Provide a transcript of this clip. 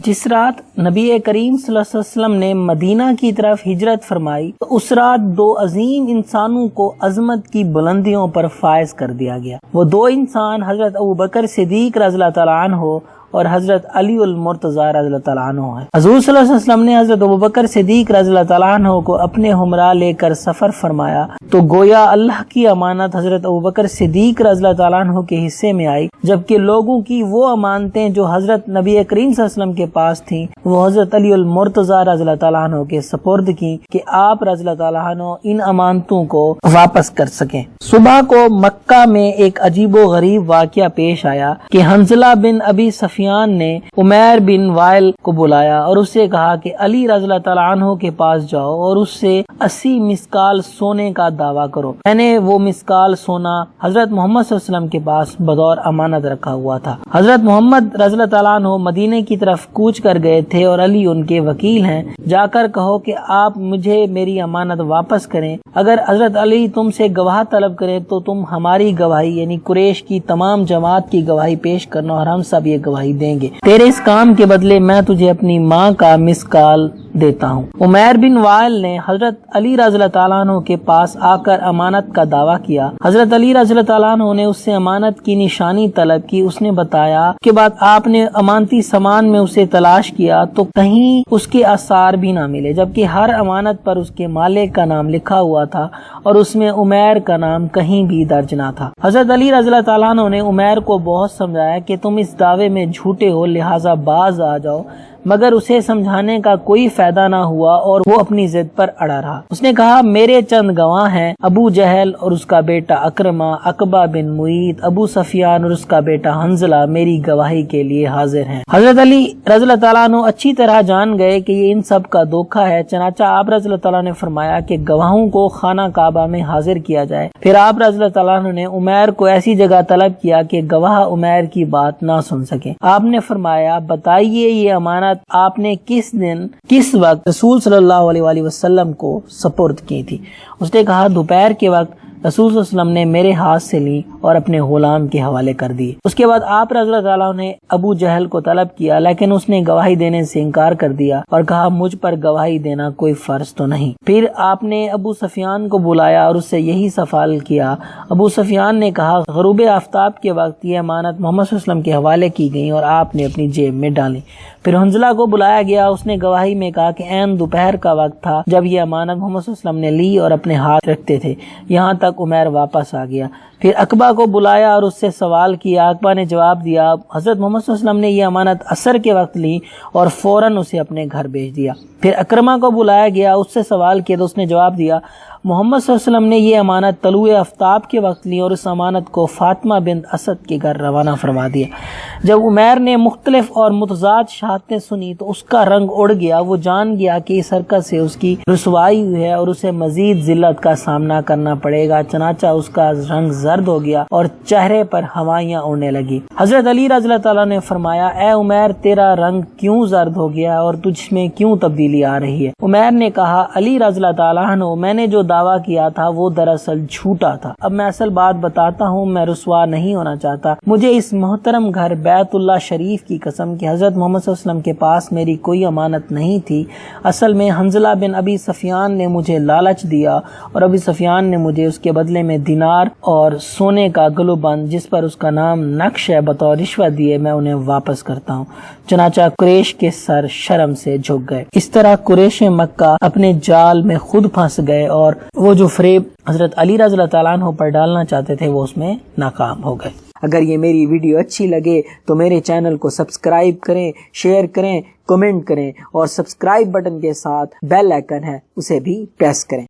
جس رات نبی کریم صلی اللہ علیہ وسلم نے مدینہ کی طرف ہجرت فرمائی تو اس رات دو عظیم انسانوں کو عظمت کی بلندیوں پر فائز کر دیا گیا۔ وہ دو انسان حضرت ابوبکر صدیق رضی اللہ تعالیٰ عنہ اور حضرت علی المرتضی رضی اللہ تعالیٰ عنہ ہے۔ حضور صلی اللہ علیہ وسلم نے حضرت ابوبکر صدیق رضی اللہ تعالیٰ عنہ کو اپنے ہمراہ لے کر سفر فرمایا تو گویا اللہ کی امانت حضرت ابوبکر صدیق رضی اللہ تعالیٰ عنہ کے حصے میں آئی، جبکہ لوگوں کی وہ امانتیں جو حضرت نبی کریم صلی اللہ علیہ وسلم کے پاس تھیں وہ حضرت علی المرتضی رضی اللہ تعالیٰ عنہ کے سپرد کی کہ آپ رضی اللہ تعالیٰ عنہ ان امانتوں کو واپس کر سکیں۔ صبح کو مکہ میں ایک عجیب و غریب واقعہ پیش آیا کہ حنظلہ بن ابی سفیان نے عمیر بن وائل کو بلایا اور اسے کہا کہ علی رضی اللہ تعالیٰ عنہ کے پاس جاؤ اور اس سے 80 مسکال سونے کا دعویٰ کرو۔ میں نے وہ مسکال سونا حضرت محمد صلی اللہ علیہ وسلم کے پاس بطور امانت رکھا ہوا تھا۔ حضرت محمد رضی اللہ تعالیٰ عنہ مدینے کی طرف کوچ کر گئے تھے اور علی ان کے وکیل ہیں، جا کر کہو کہ آپ مجھے میری امانت واپس کریں۔ اگر حضرت علی تم سے گواہ طلب کریں تو تم ہماری گواہی یعنی قریش کی تمام جماعت کی گواہی پیش کرنا اور ہم سب یہ گواہی دیں گے۔ تیرے اس کام کے بدلے میں تجھے اپنی ماں کا مسکال دیتا ہوں۔ عمیر بن وائل نے حضرت علی رضی اللہ تعالیٰ عنہ کے پاس آ کر امانت کا دعویٰ کیا۔ حضرت علی رضی اللہ تعالیٰ عنہ نے اس سے امانت کی نشانی طلب کی۔ اس نے بتایا کہ بعد آپ نے امانتی سامان میں اسے تلاش کیا تو کہیں اس کے آثار بھی نہ ملے، جبکہ ہر امانت پر اس کے مالک کا نام لکھا ہوا تھا اور اس میں عمیر کا نام کہیں بھی درج نہ تھا۔ حضرت علی رضی اللہ تعالیٰ عنہ نے عمیر کو بہت سمجھایا کہ تم اس دعوے میں جھوٹے ہو، لہٰذا باز آ جاؤ، مگر اسے سمجھانے کا کوئی فائدہ نہ ہوا اور وہ اپنی ضد پر اڑا رہا۔ اس نے کہا میرے چند گواہ ہیں، ابو جہل اور اس کا بیٹا اکرمہ، عقبہ بن معیط، ابو سفیان اور اس کا بیٹا حنظلہ میری گواہی کے لیے حاضر ہیں۔ حضرت علی رضی اللہ تعالیٰ عنہ اچھی طرح جان گئے کہ یہ ان سب کا دھوکہ ہے، چنانچہ آپ رضی اللہ تعالیٰ نے فرمایا کہ گواہوں کو خانہ کعبہ میں حاضر کیا جائے۔ پھر آپ رضی اللہ تعالیٰ عنہ نے عمیر کو ایسی جگہ طلب کیا کہ گواہ عمیر کی بات نہ سن سکے۔ آپ نے فرمایا بتائیے یہ امانت آپ نے کس دن کس وقت رسول صلی اللہ علیہ وآلہ وسلم کو سپرد کی تھی؟ اس نے کہا دوپہر کے وقت رسول صلی اللہ علیہ وسلم نے میرے ہاتھ سے لی اور اپنے غلام کے حوالے کر دی۔ اس کے بعد آپ رضی اللہ تعالیٰ نے ابو جہل کو طلب کیا، لیکن اس نے گواہی دینے سے انکار کر دیا اور کہا مجھ پر گواہی دینا کوئی فرض تو نہیں۔ پھر آپ نے ابو سفیان کو بلایا اور اس سے یہی سوال کیا۔ ابو سفیان نے کہا غروب آفتاب کے وقت یہ امانت محمد صلی اللہ علیہ وسلم کے حوالے کی گئی اور آپ نے اپنی جیب میں ڈالی۔ پھر حنظلہ کو بلایا گیا، اس نے گواہی میں کہا کہ عین دوپہر کا وقت تھا جب یہ امانت محمد صلی اللہ علیہ وسلم نے لی اور اپنے ہاتھ رکھتے تھے، یہاں تک عمیر واپس آ گیا۔ پھر عقبہ کو بلایا اور اس سے سوال کیا، عقبہ نے جواب دیا حضرت محمد صلی اللہ علیہ وسلم نے یہ امانت عصر کے وقت لی اور فوراً اسے اپنے گھر بھیج دیا۔ پھر اکرمہ کو بلایا گیا، اس سے سوال کیا تو اس نے جواب دیا محمد صلی اللہ علیہ وسلم نے یہ امانت طلوع آفتاب کے وقت لی اور اس امانت کو فاطمہ بنت اسد کے گھر روانہ فرما دیا۔ جب عمیر نے مختلف اور متضاد شہادتیں سنی تو اس کا رنگ اڑ گیا، وہ جان گیا کہ اس حرکت سے اس کی رسوائی ہوئی ہے اور اسے مزید ذلت کا سامنا کرنا پڑے گا، چنانچہ اس کا رنگ زرد ہو گیا اور چہرے پر ہوائیاں اڑنے لگی۔ حضرت علی رضی اللہ تعالیٰ نے فرمایا اے عمیر تیرا رنگ کیوں زرد ہو گیا اور تجھ میں کیوں تبدیلی آ رہی ہے؟ عمیر نے کہا علی رضی اللہ تعالیٰ عنہ میں نے جو دعویٰ کیا تھا وہ دراصل جھوٹا تھا، اب میں اصل بات بتاتا ہوں، میں رسوا نہیں ہونا چاہتا۔ مجھے اس محترم گھر بیت اللہ شریف کی قسم کہ حضرت محمد صلی اللہ علیہ وسلم کے پاس میری کوئی امانت نہیں تھی، اصل میں حنظلہ بن ابی سفیان نے مجھے لالچ دیا اور ابی سفیان نے مجھے اس کے بدلے میں دینار اور سونے کا گلو بند جس پر اس کا نام نقش ہے بطور رشوت دیے، میں انہیں واپس کرتا ہوں۔ چنانچہ قریش کے سر شرم سے جھک گئے۔ اس طرح قریش مکہ اپنے جال میں خود پھنس گئے اور وہ جو فریب حضرت علی رضی اللہ تعالیٰ عنہ پر ڈالنا چاہتے تھے وہ اس میں ناکام ہو گئے۔ اگر یہ میری ویڈیو اچھی لگے تو میرے چینل کو سبسکرائب کریں، شیئر کریں، کمنٹ کریں اور سبسکرائب بٹن کے ساتھ بیل آئیکن ہے اسے بھی پریس کریں۔